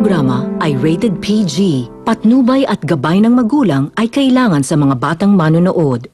programa ay rated PG. Patnubay at gabay ng magulang ay kailangan sa mga batang manonood.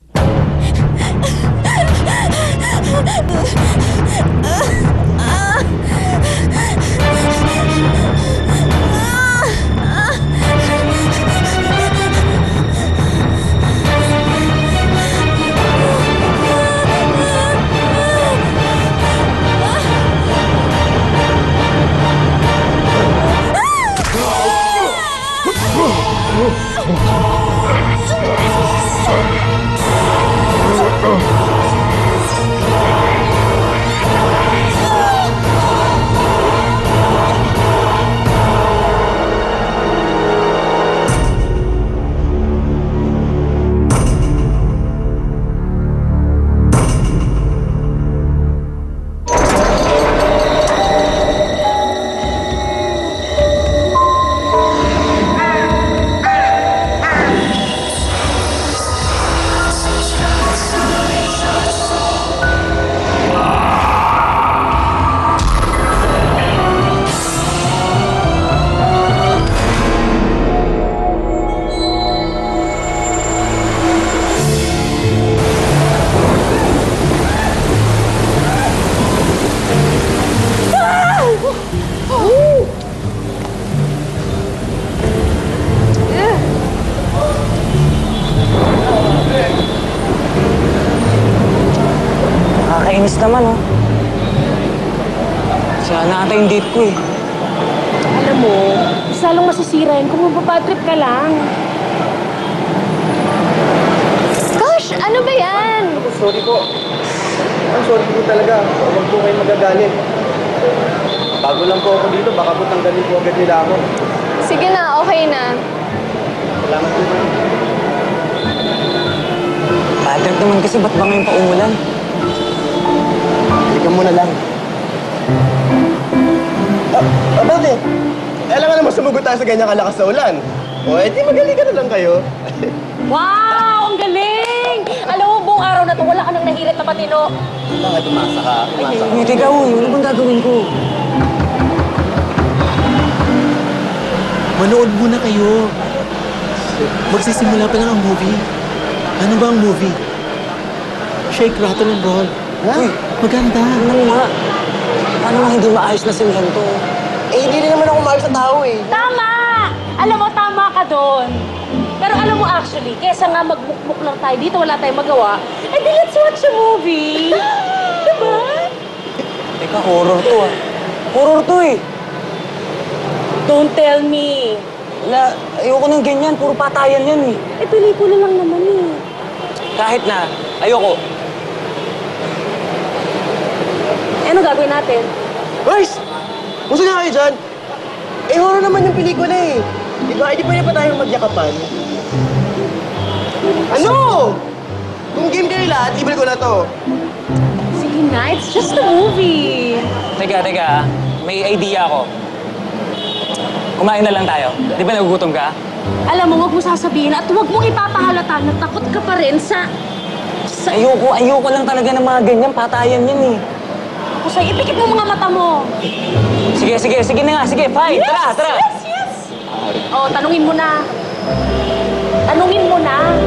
Nakakainis naman, oh. Siya na ata yung date ko, eh. Alam mo, isa lang masisira yun kung mababatrip ka lang. Gosh, ano ba yan? Ako, sorry po. Ang sorry po talaga. Huwag po kayo magagalit. Bago lang po ako dito, baka po tanggalin po agad nila ako. Sige na, okay na. Salamat po. Bad naman kasi ba't ba ngayon pa-umulan? Halika muna lang. Bakit? Alam nga naman sumugot tayo sa ganyang kalakas sa ulan. O, edi magaling ka na lang kayo. Wow! Ang galing! Alam mo, buong araw na to, wala ka nang nahirit na patino. Bakit umasa ka? Umasa ka. Ay, teka, uy. Ano bang gagawin ko? Manood muna kayo. Magsisimula pa lang ang movie. Ano ba ang movie? Shake, rattle, and roll. Ha? Uy, Maganda. ano nga? Paano nga hindi maayos na simulahan to? Eh, hindi rin naman ako maayos sa tao eh. Tama! Alam mo, tama ka doon. Pero alam mo actually, kesa nga magbukbuk lang tayo dito, wala tayong magawa, eh di let's watch a movie. Diba? Teka, horror to, ah. Horror to, eh. Don't tell me. Wala, ayoko ng ganyan. Puro patayan yan, eh. Eh, pelikula lang naman eh. Kahit na, ayoko. Eh, ano gagawin natin? Guys! Musta nga kayo dyan? Eh, horror naman yung pelikula eh. Di ba? Eh, di pwede pa tayong magyakapan. Ano? Kung game kayo lahat, libre ko na to. Sige na, it's just a movie. Teka, ah. May idea ako. Kumain na lang tayo. Di ba nagugutom ka? Alam mo, huwag mo sasabihin at huwag mong ipapahalata na takot ka pa rin sa... Ayoko lang talaga ng mga ganyan. Patayan yan, eh. Ako sa'yo, ipikit mo mga mata mo. Sige na nga. Sige, fine. Yes, Tara. Yes! Oh, tanungin mo na. Tanungin mo na.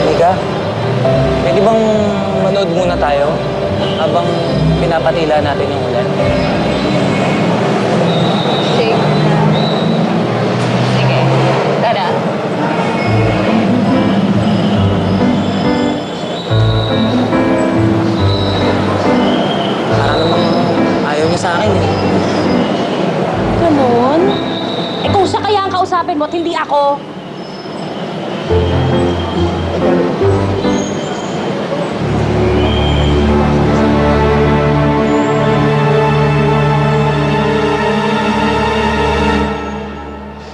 Mika, pwede bang manood muna tayo habang pinapatila natin yung ulan? Shake. Sige. Tara. Para namang ayaw niya sa akin, eh. Ganon? Eh kung siya kaya ang kausapin mo at hindi ako.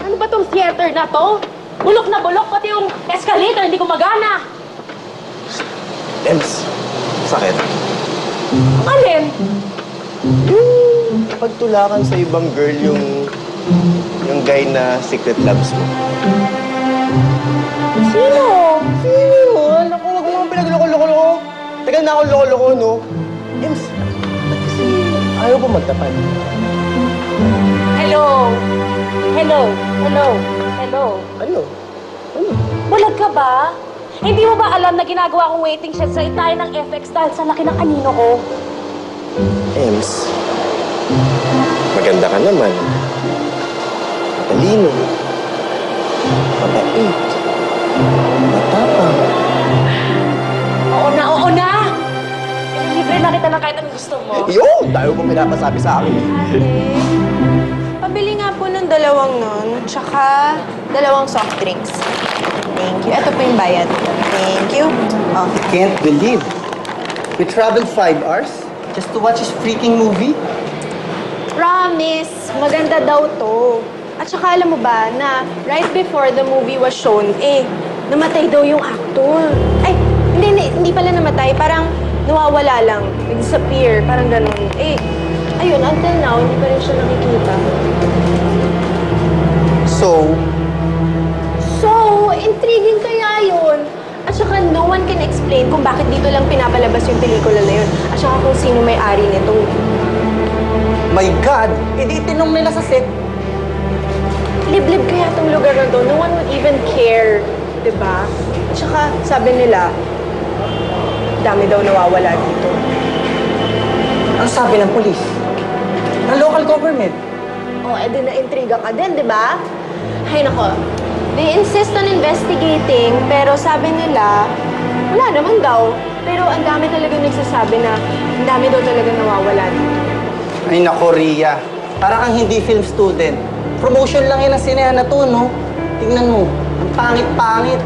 Ano ba tong theater na to? Bulok na bulok, pati yung escalator hindi gumagana. Ems, sakit. Alin? Yung pagtulakan sa ibang girl yung guy na secret loves mo. Sino? Sino? Naku, huwag mo pinagloko-loko. Tagal na ako loko-loko, no? Ems, ba't kasi ayaw po magtapat. Hello? Hello? Hello? Hello? Ano? Bulag ka ba? Hindi mo ba alam na ginagawa kong waiting shed sa tayo ng FX dahil sa laki ng anino ko? Ems, maganda ka naman. Talino. Mabait. Matapang. Oo na, oo na! Libre na kita ng kahit anong gusto mo. Yun! Tayo po pinapasabi sa akin. Ate, pabili nga po ng dalawang nun, tsaka dalawang soft drinks. Thank you. Ito po yung bayad. Thank you. Oh. Can't believe. We traveled 5 hours just to watch this freaking movie? Promise, maganda daw to. At saka alam mo ba na right before the movie was shown, namatay daw yung actor. Ay, hindi pala namatay. Parang nawawala lang. Nag-disappear. Parang ganun. Ayun, until now, hindi pa rin siya nakikita. So, Intriguing kaya yun. At saka no one can explain kung bakit dito lang pinapalabas yung pelikula na yun. At saka kung sino may-ari nito. my God! Hindi itinong nila sa set. Liblib kaya tong lugar na to. No one would even care. Diba? At saka, sabi nila, dami daw nawawala dito. Ano sabi ng polis? Ng local government? Edi na-intriga ka din, di ba? Ay, nako. They insist on investigating, pero sabi nila, wala naman daw. Pero ang dami talaga nagsasabi na ang dami daw talaga nawawala dito. Ay nako, Ria. Parang kang hindi film student. Promotion lang yan ang sinehan na to, no? Tingnan mo, ang pangit-pangit.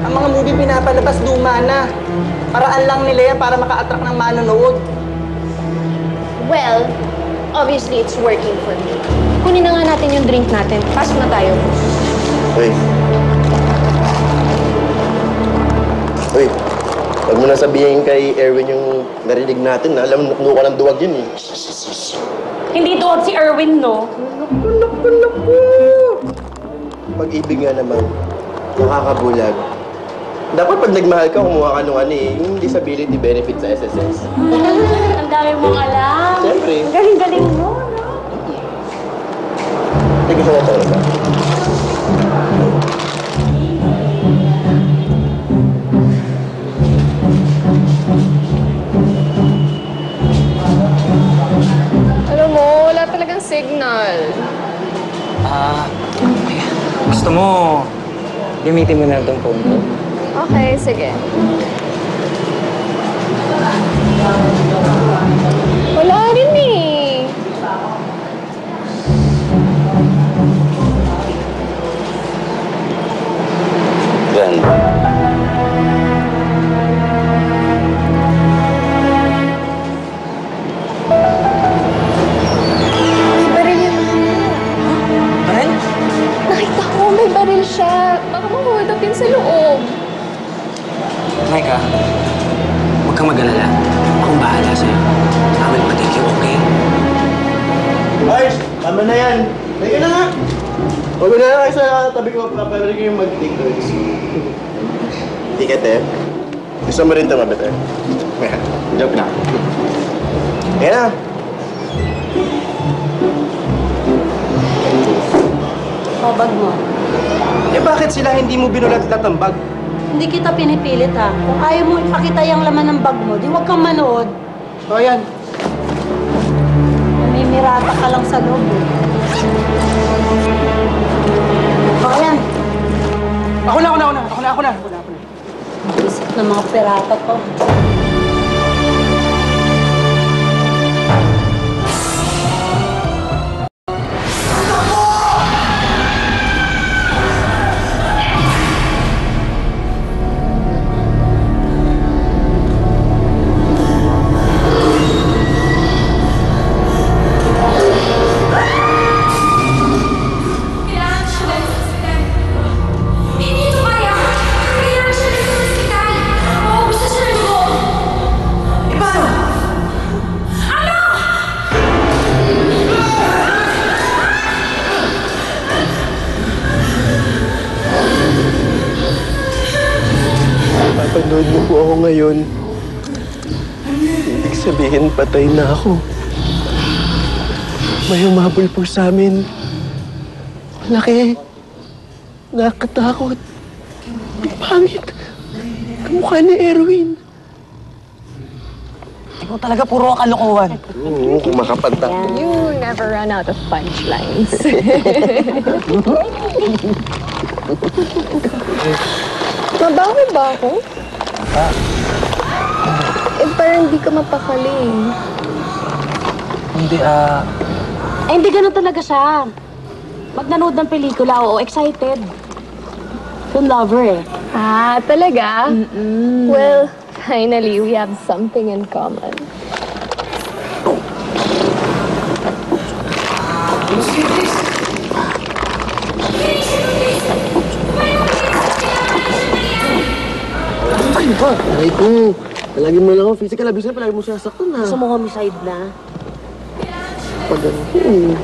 Ang mga movie pinapalabas, luma na. Paraan lang nila yan para maka-attract ng manonood. Well, obviously it's working for me. Kunin na nga natin yung drink natin. Pasok na tayo. Uy. Uy, huwag mo na sabihin kay Erwin yung narinig natin. Alam mo, nakuha ka ng duwag yun eh. Hindi doon si Erwin, no? Naku! Pag-ibig nga naman, nakakabulag. Dapat pag nagmahal ka, kumuha ka nung yung disability benefit sa SSS. Ang dami mong alam. Siyempre. Ang galing-galing mo, no? Sige sa natin ba? Alam mo, wala talagang signal. Gusto mo, gamitin mo na itong phone ko. Okay, sige. Wala rin eh. Ganda. Baril yun. Baril? Nakita ko, may baril siya. Baka ma-hold up yun sa loob. Micah, huwag kang mag-alala. Akong bahala sa'yo. I will protect you, okay? Ay, tama na yan. Teka na nga. Huwag mo na lang kayo sa tabi ko. Papalari ko yung mag-take notes. Tiket eh. Gusto mo rin tumabit eh. Joke na. Ayan na. Bag mo. Eh bakit sila hindi mo binulat-lat ang bag? Hindi kita pinipilit, ha? Kung ayaw mo ipakita yung laman ng bag mo, di huwag kang manood. O yan. Namimirata ka lang sa loob, eh. O, yan. Ako na. Isip ng mga pirata ko. Papanood mo po ako ngayon. Ibig sabihin, patay na ako. May humabol po sa amin. Laki. Nakakatakot. Pangit. Kamukha ni Erwin. Ikaw talaga puro kalokohan. Oo, kung makapanta. You never run out of punchlines. Mabawi ba ako? Parang hindi ka mapakali. Hindi, Eh, hindi ganun talaga siya. Pag nanood ng pelikula, oo, excited. Film lover eh. Ah, talaga? Well, finally, we have something in common. Ay ba? Aray ko. Palagi mo lang ako physical abuse na, palagi mo sinasaktan na. Gusto mo homicide na? Pag ganun.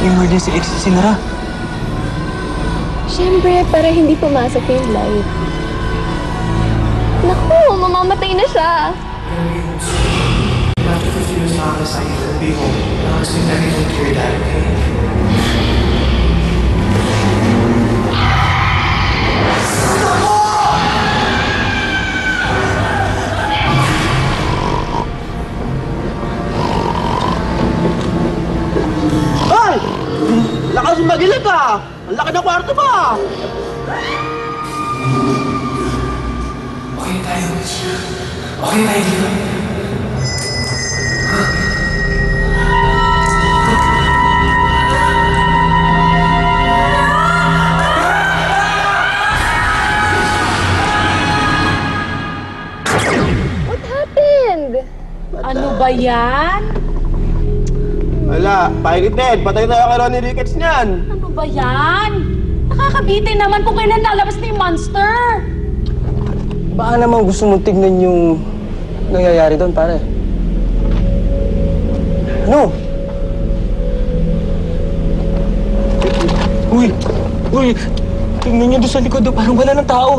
emergency exit sinara. Siyempre, para hindi pumasok yung light. Naku, mamamatay na siya. After 50 years nakakasaya, I'll be home. Nakakasin na rin yung clear dad, okay? Ay! Lakas magilid ah! Ang laki ng kwarto ba? Okay tayo. Okay tayo dito. What happened? Ano ba yan? Wala, pahigit na patay tayo kay Ronnie Ricketts niyan. Ano ba yan? Nakakabitin naman kung kailan lalabas na yung monster. Baka naman gusto mong tignan yung nangyayari doon, pare? Ano? Uy! Uy! Tingnan niyo doon sa likod, parang wala ng tao.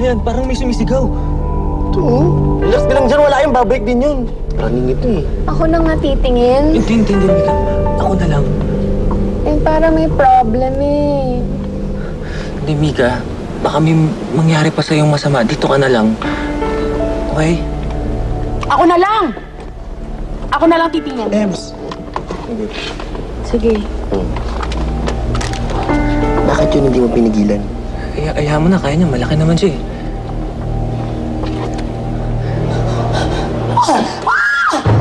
Ayan, parang may sumisigaw. Ito, oh. Relax ka lang dyan, wala yung babalik din yun. Running ito eh. Ako na nga titingin. Hindi, Mika. Ako na lang. Eh, para may problem eh. Hindi, Mika. Baka may mangyari pa sa'yong masama. Dito ka na lang. Okay? Ako na lang! Ako na lang titingin. Ems. Sige. Bakit yun hindi mo pinigilan? Ayaw mo na, kaya niya. Malaki naman siya eh.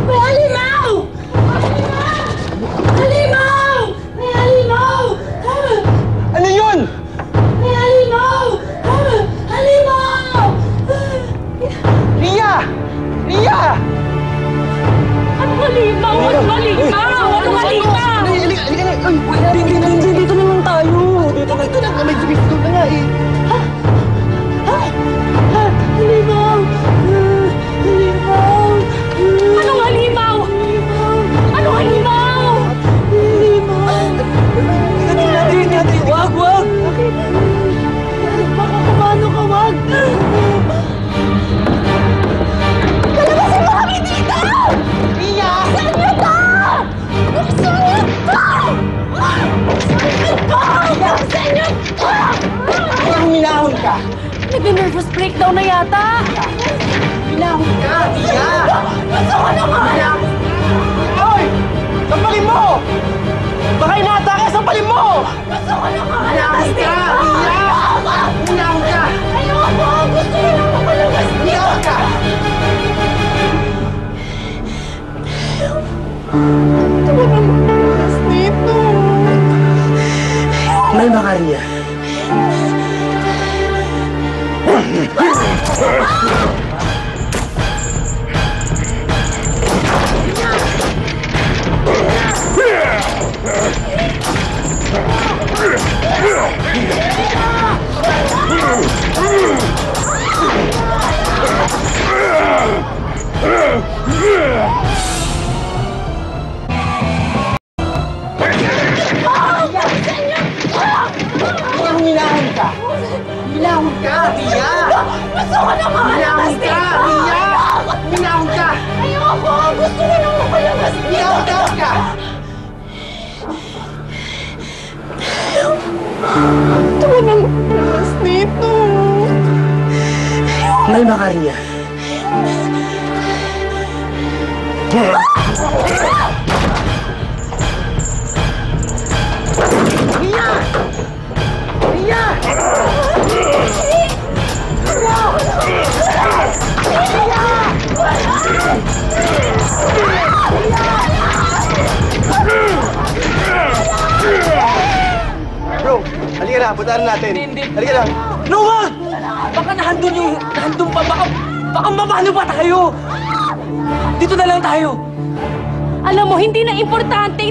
May halimaw! Halimaw! May halimaw! Ano yun? May halimaw! Halimaw! Ria! Ria! Anong halimaw? Anong halimaw? Anong halimaw? Halika na! Uy! Hindi, dito na lang tayo. Ito na, may sumisto na nga eh. Halimaw! Halimaw! Anong halimaw? Anong halimaw? Halimaw! Hindi. Wag! Baka kumano ka, wag! Kalabasin mo kami dito! Ria! Saan niyo to? Buksan niyo to! Buksan niyo to! Kaya huminahon ka! Nag-nervous breakdown na yata! Huminahon ka! Ria! Gusto ko naman! Hoy! Sampalin mo! Baka inaatake! Sampalin mo! Gusto ko naman! Huminahon ka! Ria! Huminahon ka! Ayoko! Gusto ko lang makalabas dito! Huminahon ka! Malma ka, Ria. Huminahon ka! Huminahon ka, Ria! Gusto ko naman! Huminahon ka, Ria! Huminahon ka! Ayoko! Gusto ko lang makalabas dito! Huminahon ka! Gusto ko lang makalabas dito! Malma ka, Ria. Ria! Ria! Bro, halika na, puntahan natin. Hindi. Halika na. No, wag! Baka nahandun pa. Baka mabano pa tayo. Dito na lang tayo. Alam mo, hindi na importante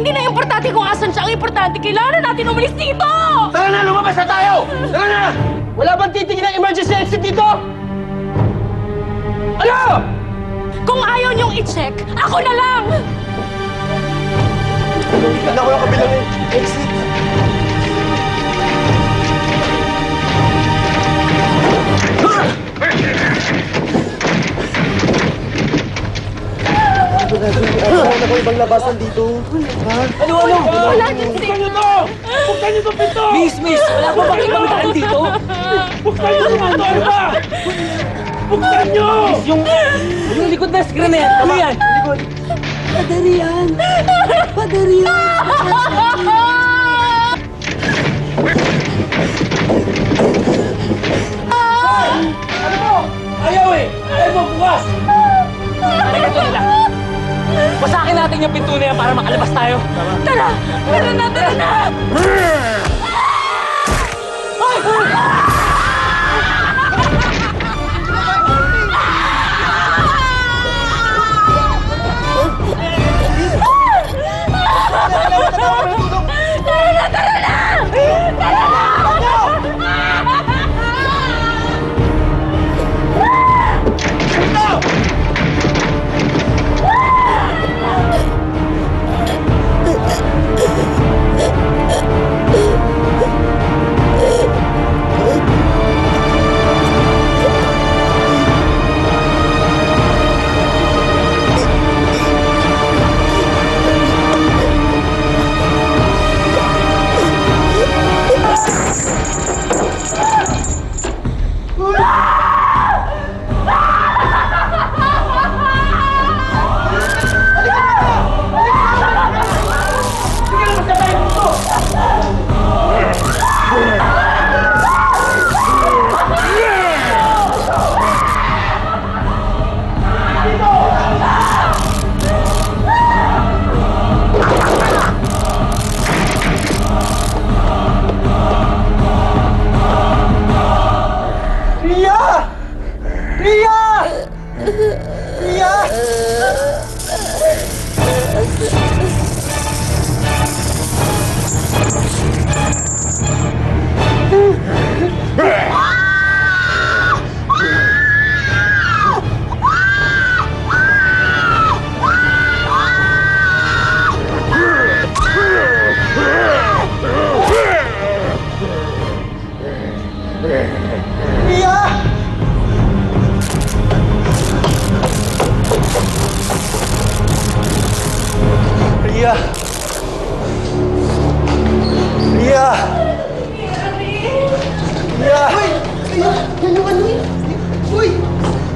kung asan siya. Ang importante, kailangan natin umalis dito! Tara na, lumabas na tayo! Tara na! Wala bang titingin ng emergency exit dito? Ano? Kung ayaw niyong i-check, ako na lang! Anak ko yung kabilang exit. Ano ko ibang labasan dito? Ha? Ano? Wala din si... Buksan niyo itong pinto! Miss, wala pa bang ibang daan dito? Buksan niyo itong pinto! Ano ba? Buksan niyo! Yung likod na screen na yan. Ano yan? Ayaw eh! Ayaw mo bukas! Ganito nila. Wasakin natin yung pinto na yan para makalabas tayo. Tara! Tara na! Tara na! Ria! Ria! Ria! Uy! Yan yung ano yun? Uy!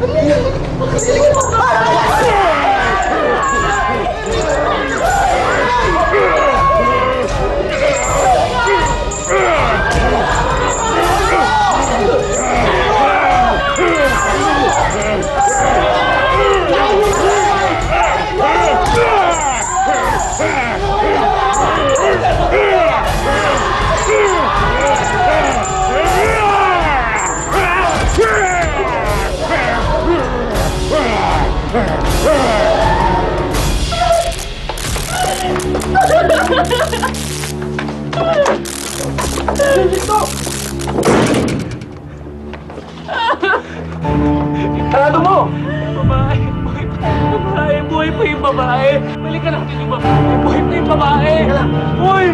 Ano yan? Bakit mo ba? Sarado mo! Babae! Babae! Buhay pa yung babae! Balikan natin yung babae! Buhay pa yung babae! Uy!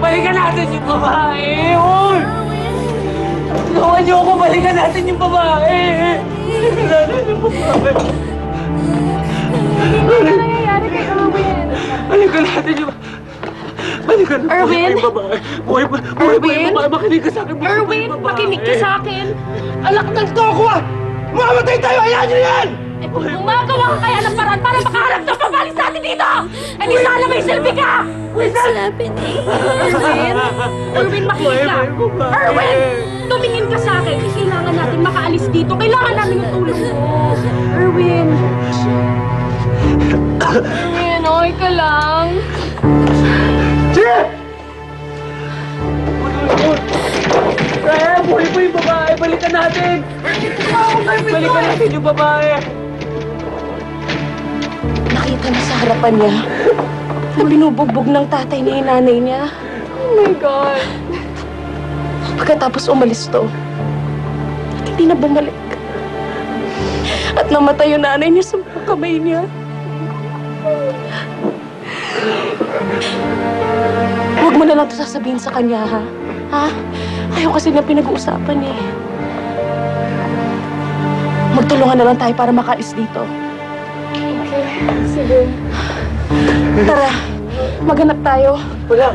Balikan natin yung babae! Uy! Tulungan niyo ako! Balikan natin yung babae! Balikan natin yung babae! Ano nangyayari kay Erwin? Balikan natin yung... Balikan natin Erwin? yung babae! Buhay pa yung babae! Makinig ka sa akin! Buhay pa Erwin, yung babae! makinig ka sa akin! Alak ng toko! Mamamatay tayo! Hayaan niyo yan! Eh, gumagawa ka kaya ng paraan para makaharap ng pabalik sa atin dito! Eh, di sana may silbi ka! What's happening? Erwin? Erwin, makinig ka! Erwin! Tumingin ka sa akin! Kailangan natin makaalis dito! Kailangan namin yung tulong mo! Erwin! Erwin, okay ka lang? Chip! Kaya, buhay pa yung babae! Balikan natin! Balikan natin yung babae! Nakita mo sa harapan niya na binubugbog ng tatay niya yung nanay niya. Oh my God! Pagkatapos umalis to, at hindi na bumalik. At namatay yung nanay niya sa mga kamay niya. Huwag mo na lang ito sasabihin sa kanya, ha? Ha? Ayaw kasi na pinag-uusapan eh. Magtulungan na lang tayo para makaalis dito. Okay, sige. Tara, Maganap tayo. Wala.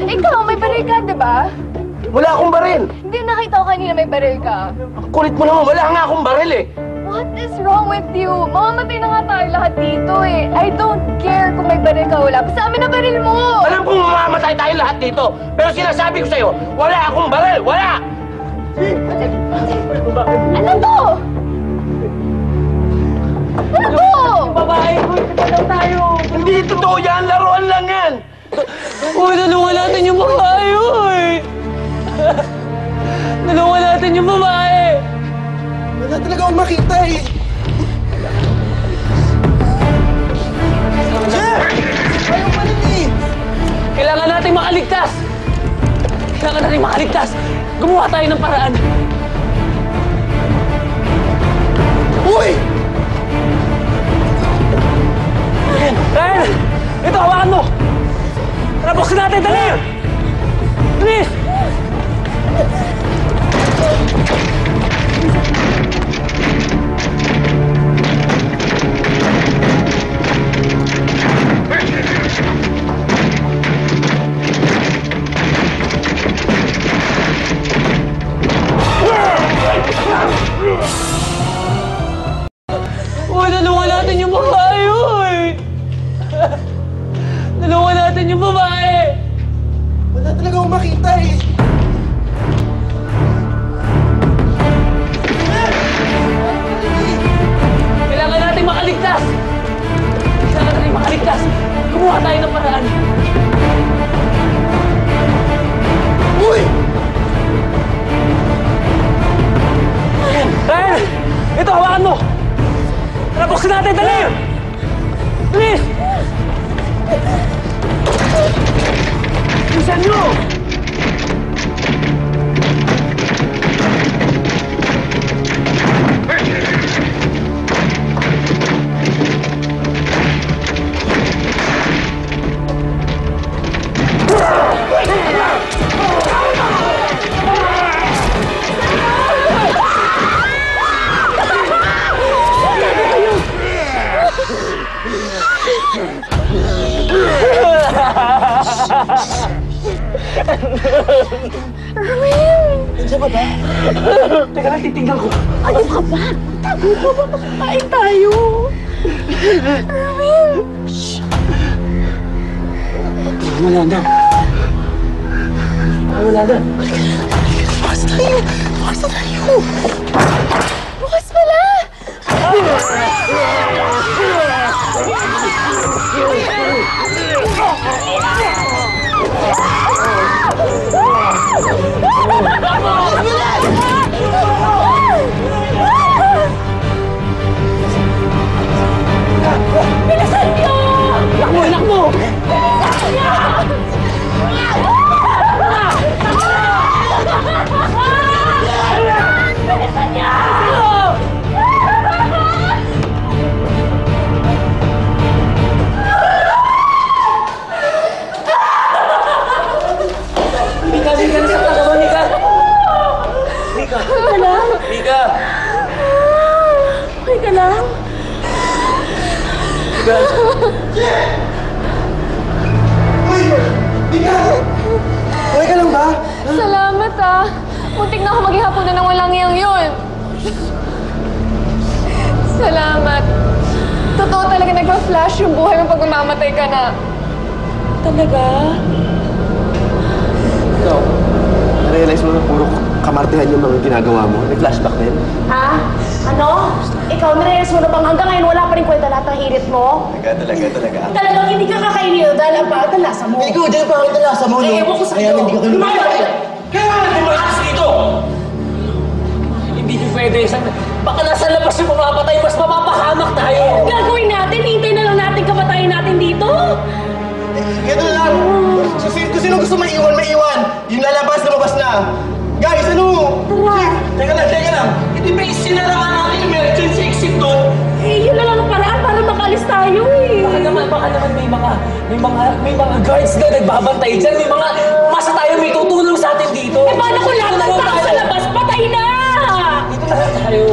Ikaw, may baril ka, di ba? Wala akong baril. Hindi nakita ko kanina may baril ka. Kulit mo naman, wala nga akong baril eh. What is wrong with you? Mamamatay na nga tayo lahat dito eh. I don't care kung may baril ka o wala. Basta amin na baril mo! Alam kong mamamatay tayo lahat dito. Pero sinasabi ko sa'yo, wala akong baril, wala! Ano to? Ano to? Babae, daw tayo. Hindi totoo yan, laruan lang yan. Uy, tulungan natin yung babae, uy. Tulungan natin yung babae. Wala talaga akong makita eh. Jeff! Ayaw pa rin eh. Kailangan natin makaligtas. Kailangan natin makaligtas. Gumawa tayo ng paraan. Uy! Ryan! Ito, hawakan mo! Tara, buksan natin! Dali! Dali! Uy, tulungan natin yung babae, uy! Tulungan natin yung babae! Wala talaga akong makita eh. Kailangan natin makaligtas! Kailangan natin makaligtas! Gumawa tayo ng paraan! Uy! Ryan! Ito, hawakan mo! Tara, buksan natin! Dali! Dali! Bilisan nyo! Nandiyan ba ba? Teka lang, titignan ko. Ano ka ba? Tago ka ba? Makakain tayo. Erwin! Wala na. Wala na. Bukas tayo! Bukas tayo! Bukas pala! Bilisan nyo! Anak mo! Anak mo! Bilisan niyo! Bilisan niyo! Mika, Mika, nasaktan ka ba, Mika? Mika! Ano? Mika! Okay ka lang? Mika! Uy! Mika! Okay ka lang ba? Salamat ah. Muntik na ako maging hapunan ng walang iyang yun. Salamat. Totoo talaga nagpa-flash yung buhay mo pag mamamatay ka na. Talaga? Ikaw, na-realize mo na puro kamartihan yung mga ginagawa mo? May flashback din? Ha? Ano? Ikaw, narealize mo na bang hanggang ngayon wala pa rin kwenta lahat ng hirit mo? Talaga. Talagang hindi ka kakainin dahil ang pangit ang lasa mo. Ikaw, dyan pa ang lasa mo, no? Eh, ewan ko sa'yo. Kaya hindi ka Kaya nga natin malakas dito! Hindi pwede. Baka nasa labas yung mamapatay, mas mapapahamak tayo! Gagawin natin, hintay na lang natin kamatayin natin dito. Ganito na lang! Kung sino gusto maiwan, maiwan! Yung lumabas na! Guys, ano? Teka lang! Hindi ba isinarahan natin yung emergency exit doon? Eh, yun na lang ang paraan para makalis tayo eh. Baka naman may mga guards na nagbabantay dyan. May mga masa tayo may tutulong sa atin dito. Eh, paano kung lahat ng tao sa labas patay na? Dito na lang tayo.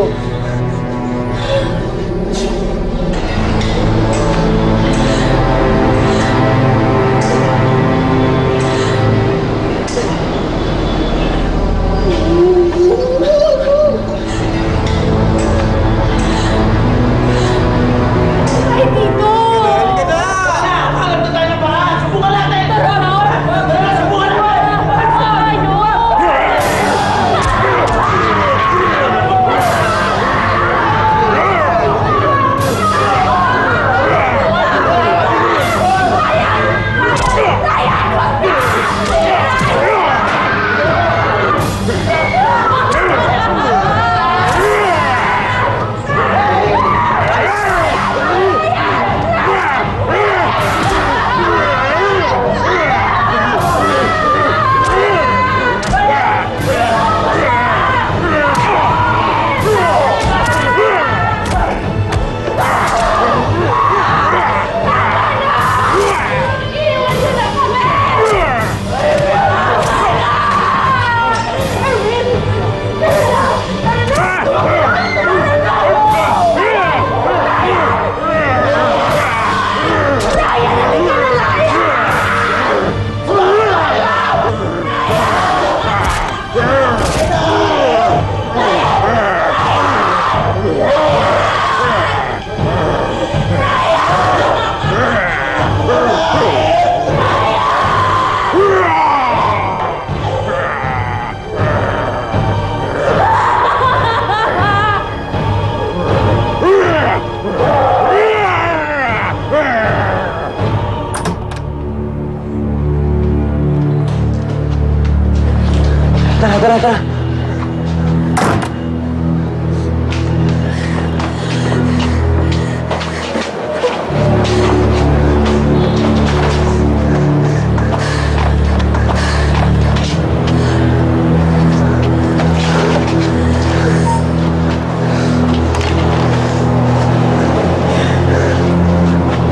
Tara.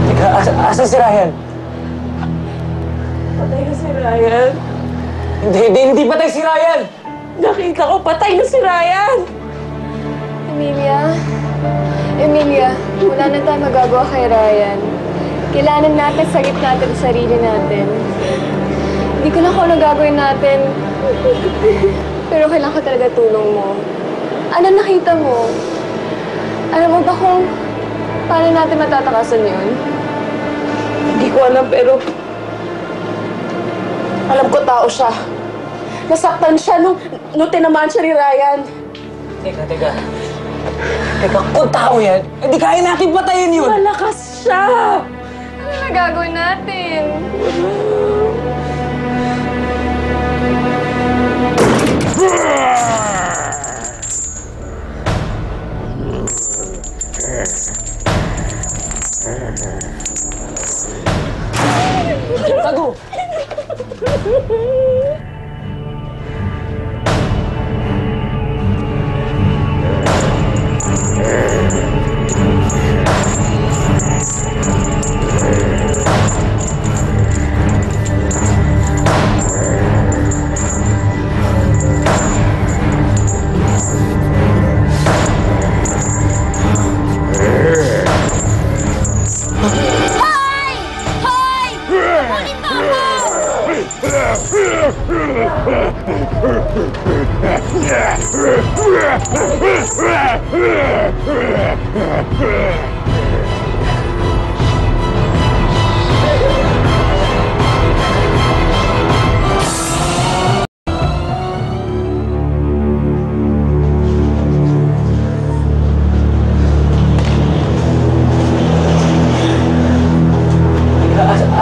Teka, asan si Ryan? Patay na si Ryan. Hindi patay si Ryan! Nakita ko, patay na si Ryan! Emilia, wala na tayo magagawa kay Ryan. Kailangan natin sagip natin ang sarili natin. Hindi ko lang kung ano gagawin natin. Pero kailangan ko talaga tulong mo. Ano nakita mo? Alam mo ba kung paano natin matatakasan yun? Hindi ko alam, pero alam ko tao siya. Nasaktan siya nung tinamaan siya ni Ryan. Teka. Kung tao yan, hindi kaya natin patayin yun! Malakas siya! Ano na gagawin natin? Tago!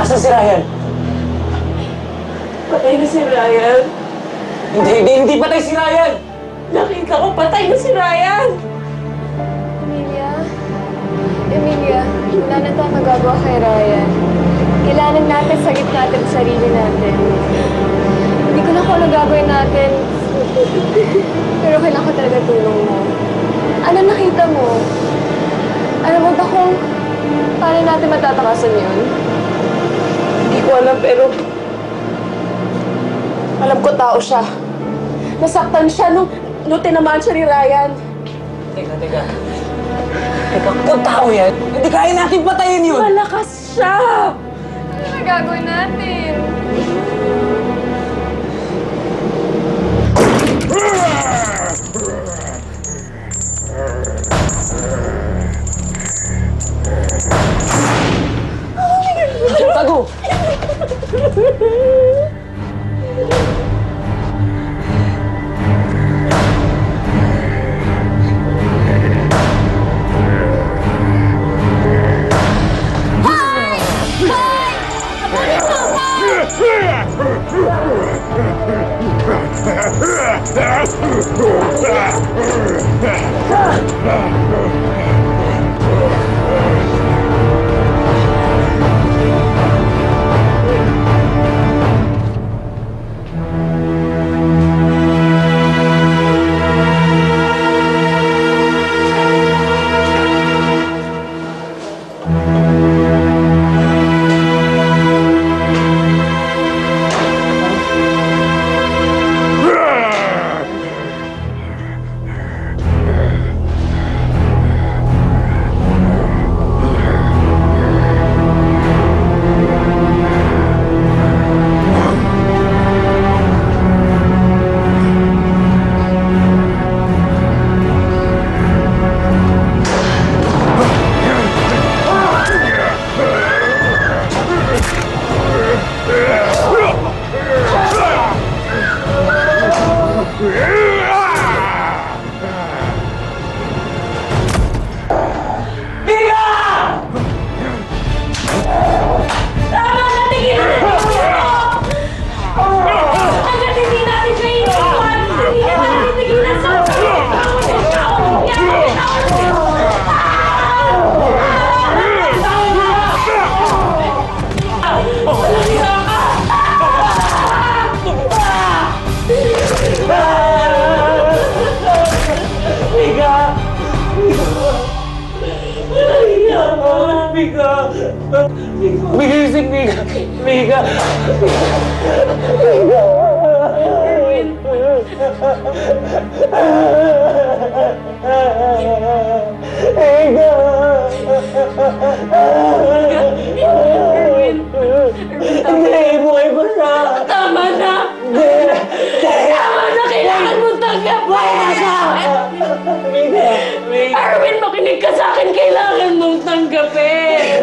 Asan si Ryan? Patay na si Ryan. Hindi patay si Ryan! Nakita ko, patay na si Ryan! Emilia, wala na tayong magagawa kay Ryan. Kailangan natin sagip natin ang sarili natin. Hindi ko na kung ano gagawin natin. Pero kailangan ko talaga tulong mo. Ano nakita mo? Alam mo ba kung paano natin matatakasan yun? Hindi ko alam, pero alam ko tao siya. Nasaktan siya nung tinamaan siya ni Ryan. Teka. Kung tao yan, hindi kaya natin patayin yun! Malakas siya! Ano na gagawin natin? Tago! Bigising, Mika! Mika! Hindi, buhay ko siya! Tama na! Tama na! Kailangan mo tanggapin! Mika! Mika! Erwin, makinig ka sa akin! Kailangan mong tanggapin!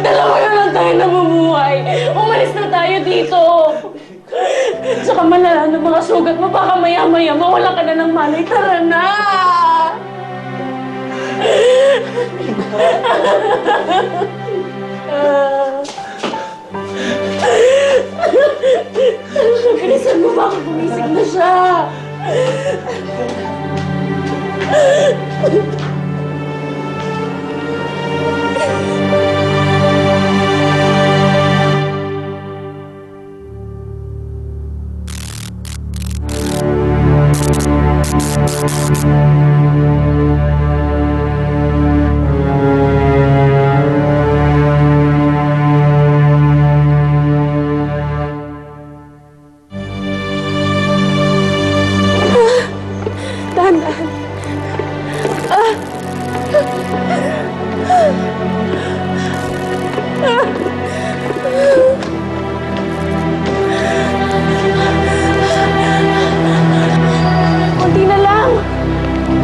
Dalawa na lang tayo nabubuhay! Umalis na tayo dito! Tsaka malala ng mga sugat mo, baka maya-maya mawala ka na ng malay. Tara na! Bilisan mo, baka bumisig na siya! Dahan-dahan. Konti na lang.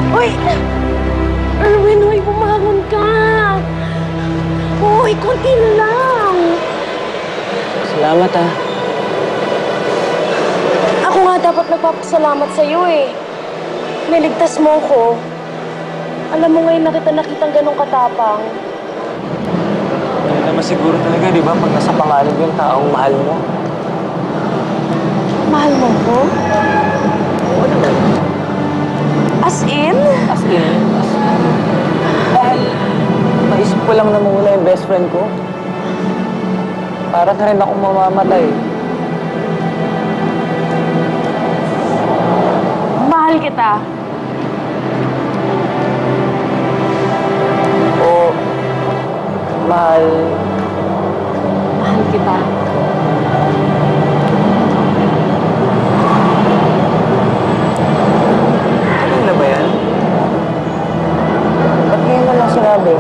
Uy! Erwin, uy, bumangon ka. Uy, konti na lang. Salamat, ha. Ako nga dapat nagpapasalamat sa'yo eh. Niligtas mo ko. Alam mo ngayon na kita nakitang ganong katapang. Hindi naman siguro talaga, di ba? Pag nasa pangalan yung taong mahal mo. Mahal mo ko? Oo naman. As in? As in? Dahil naisip ko lang na mawala yung best friend ko. Para na rin akong mamamatay. Mahal kita. O, mahal. Mahal kita. Ano na ba yan? Ba't ngayon mo lang sinabi?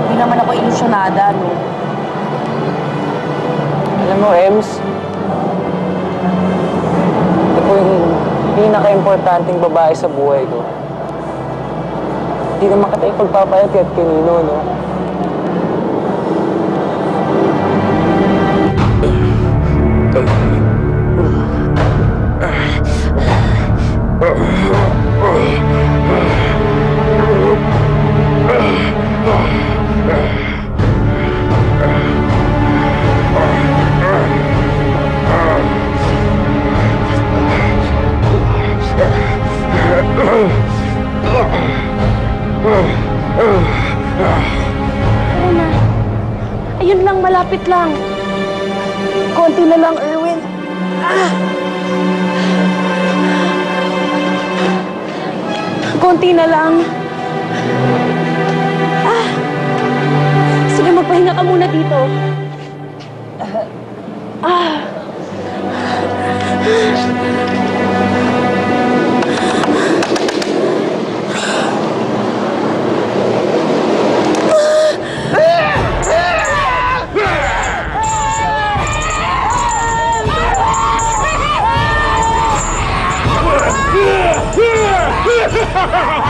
Hindi naman ako ilusyonada, no? Alam mo, Ems, ito po yung pinaka-importanting babae sa buhay ko. Hindi naman kita ipagpapayat kahit kanino, no? Tara na. Ayun lang, malapit lang. Konti na lang, Erwin. Konti na lang. Sige, magpahinga ka muna dito. Ha ha ha!